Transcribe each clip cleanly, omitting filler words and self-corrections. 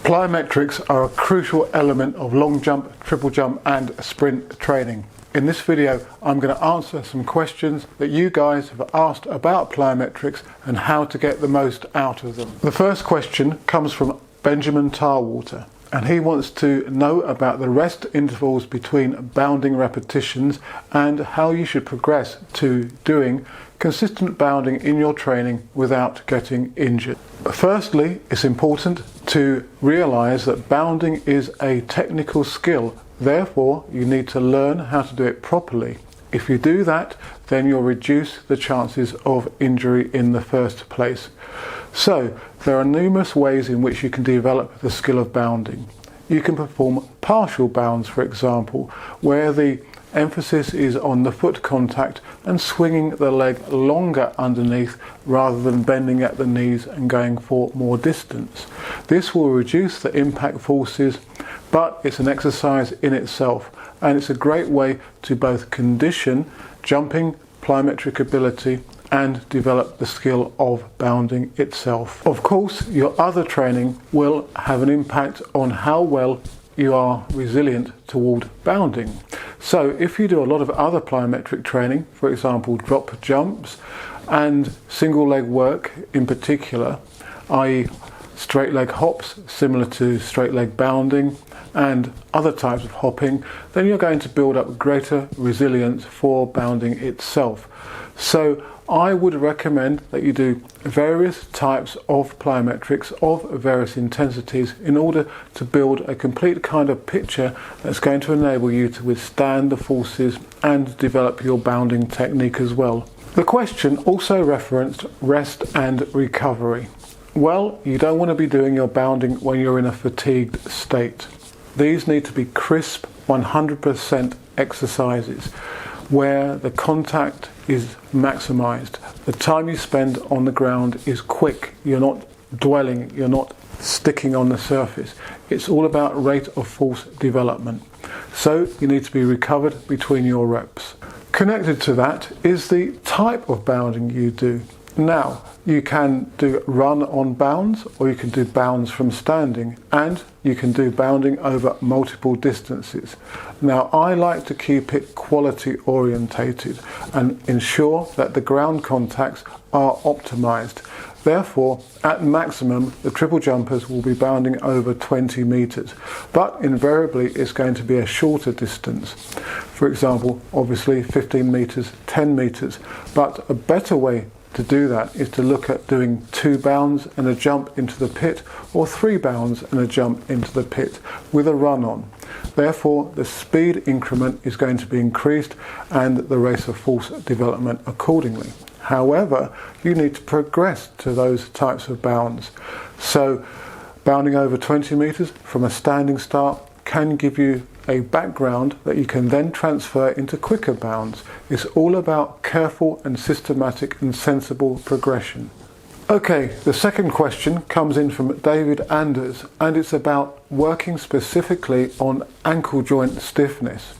Plyometrics are a crucial element of long jump, triple jump and sprint training. In this video I'm going to answer some questions that you guys have asked about plyometrics and how to get the most out of them. The first question comes from Benjamin Tarwater, and he wants to know about the rest intervals between bounding repetitions and how you should progress to doing consistent bounding in your training without getting injured. Firstly, it's important to realize that bounding is a technical skill. Therefore, you need to learn how to do it properly. If you do that, then you'll reduce the chances of injury in the first place. So, there are numerous ways in which you can develop the skill of bounding. You can perform partial bounds, for example, where the emphasis is on the foot contact and swinging the leg longer underneath rather than bending at the knees and going for more distance. This will reduce the impact forces, but it's an exercise in itself, and it's a great way to both condition jumping plyometric ability and develop the skill of bounding itself. Of course, your other training will have an impact on how well you are resilient toward bounding. So if you do a lot of other plyometric training, for example drop jumps and single leg work in particular, i.e. straight leg hops similar to straight leg bounding and other types of hopping, then you're going to build up greater resilience for bounding itself. So I would recommend that you do various types of plyometrics of various intensities in order to build a complete kind of picture that's going to enable you to withstand the forces and develop your bounding technique as well. The question also referenced rest and recovery. Well, you don't want to be doing your bounding when you're in a fatigued state. These need to be crisp 100% exercises where the contact is maximized. The time you spend on the ground is quick. You're not dwelling, you're not sticking on the surface. It's all about rate of force development. So you need to be recovered between your reps. Connected to that is the type of bounding you do. Now, you can do run-on bounds, or you can do bounds from standing, and you can do bounding over multiple distances. Now, I like to keep it quality orientated and ensure that the ground contacts are optimized. Therefore, at maximum, the triple jumpers will be bounding over 20 meters, but invariably it's going to be a shorter distance. For example, obviously 15 meters, 10 meters, but a better way to do that is to look at doing 2 bounds and a jump into the pit, or 3 bounds and a jump into the pit with a run on. Therefore, the speed increment is going to be increased and the rate of force development accordingly. However, you need to progress to those types of bounds. So, bounding over 20 meters from a standing start can give you a background that you can then transfer into quicker bounds. It's all about careful and systematic and sensible progression. Okay, the second question comes in from David Anders, and it's about working specifically on ankle joint stiffness.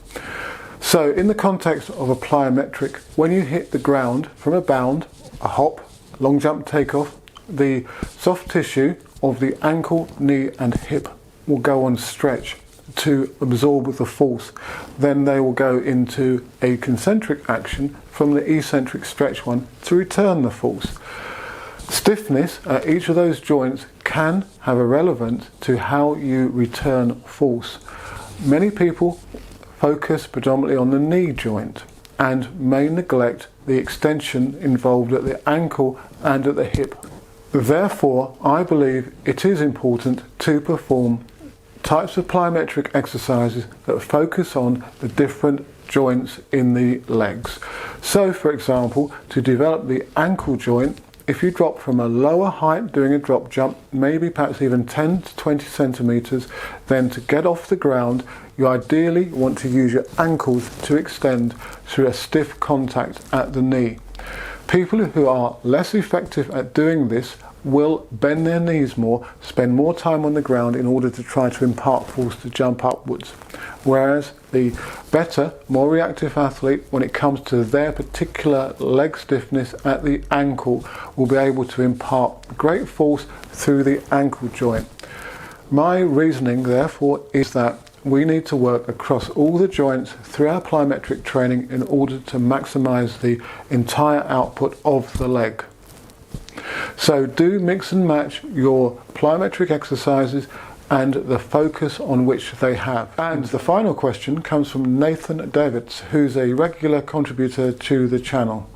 So in the context of a plyometric, when you hit the ground from a bound, a hop, long jump takeoff, the soft tissue of the ankle, knee and hip will go on stretch to absorb the force. Then they will go into a concentric action from the eccentric stretch one to return the force. Stiffness at each of those joints can have a relevance to how you return force. Many people focus predominantly on the knee joint and may neglect the extension involved at the ankle and at the hip. Therefore, I believe it is important to perform types of plyometric exercises that focus on the different joints in the legs. So, for example, to develop the ankle joint, if you drop from a lower height doing a drop jump, maybe perhaps even 10 to 20 centimeters, then to get off the ground, you ideally want to use your ankles to extend through a stiff contact at the knee. People who are less effective at doing this will bend their knees more, spend more time on the ground in order to try to impart force to jump upwards. Whereas the better, more reactive athlete, when it comes to their particular leg stiffness at the ankle, will be able to impart great force through the ankle joint. My reasoning, therefore, is that we need to work across all the joints through our plyometric training in order to maximize the entire output of the leg. So do mix and match your plyometric exercises and the focus on which they have. And the final question comes from Nathan Davids, who's a regular contributor to the channel.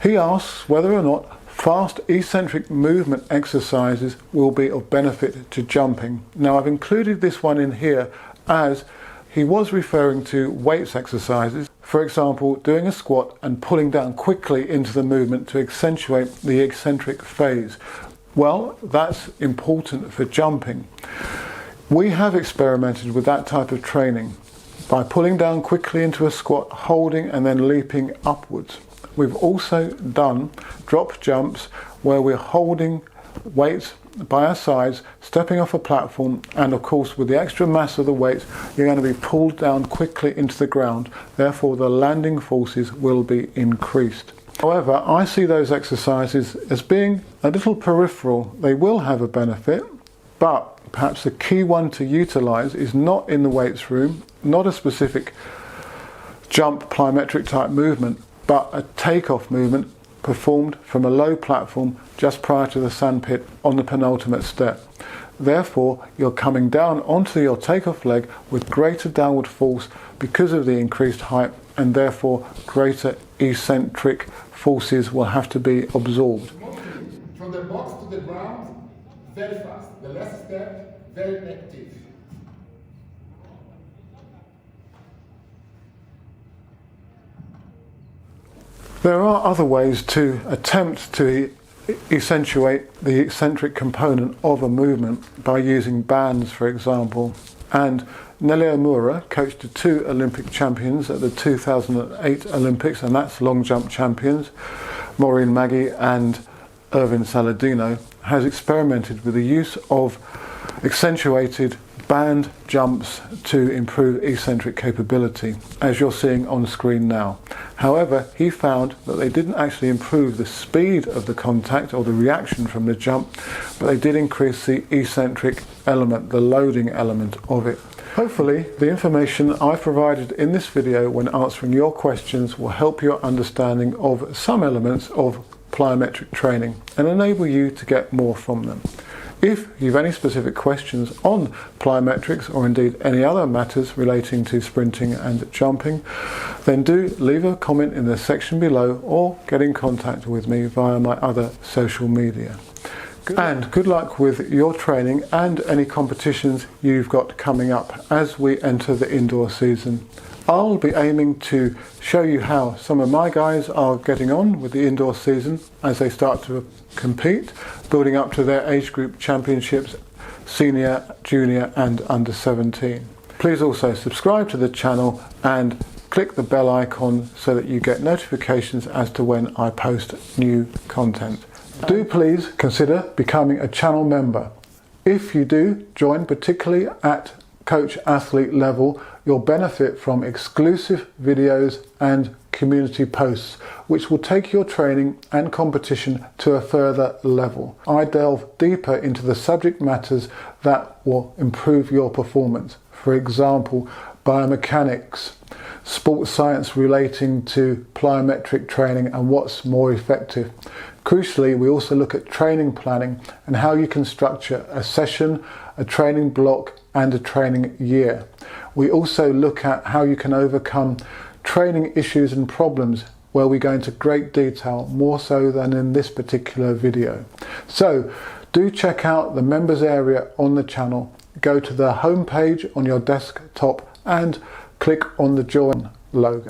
He asks whether or not fast eccentric movement exercises will be of benefit to jumping. Now, I've included this one in here as he was referring to weights exercises, for example doing a squat and pulling down quickly into the movement to accentuate the eccentric phase. Well, that's important for jumping. We have experimented with that type of training by pulling down quickly into a squat, holding and then leaping upwards. We've also done drop jumps where we're holding weights by our sides, stepping off a platform, and of course with the extra mass of the weights you're going to be pulled down quickly into the ground, therefore the landing forces will be increased. However, I see those exercises as being a little peripheral. They will have a benefit, but perhaps the key one to utilize is not in the weights room, not a specific jump plyometric type movement, but a takeoff movement performed from a low platform just prior to the sandpit on the penultimate step. Therefore, you're coming down onto your takeoff leg with greater downward force because of the increased height, and therefore greater eccentric forces will have to be absorbed. From the box to the ground, very fast. The last step, very active. There are other ways to attempt to accentuate the eccentric component of a movement by using bands, for example. And Nelly Omura coached the 2 Olympic champions at the 2008 Olympics, and that's long jump champions, Maureen Maggie and Irvin Saladino, has experimented with the use of accentuated band jumps to improve eccentric capability, as you're seeing on screen now. However, he found that they didn't actually improve the speed of the contact or the reaction from the jump, but they did increase the eccentric element, the loading element of it. Hopefully, the information I've provided in this video when answering your questions will help your understanding of some elements of plyometric training and enable you to get more from them. If you've any specific questions on plyometrics or indeed any other matters relating to sprinting and jumping, then do leave a comment in the section below or get in contact with me via my other social media. And good luck with your training and any competitions you've got coming up as we enter the indoor season. I'll be aiming to show you how some of my guys are getting on with the indoor season as they start to compete, building up to their age group championships, senior, junior and under 17. Please also subscribe to the channel and click the bell icon so that you get notifications as to when I post new content. Do please consider becoming a channel member. If you do join, particularly at coach athlete level, you'll benefit from exclusive videos and community posts which will take your training and competition to a further level. I delve deeper into the subject matters that will improve your performance. For example, biomechanics, sports science relating to plyometric training and what's more effective. Crucially, we also look at training planning and how you can structure a session, a training block and a training year. We also look at how you can overcome training issues and problems, where we go into great detail, more so than in this particular video. So do check out the members area on the channel. Go to the home page on your desktop and click on the join logo.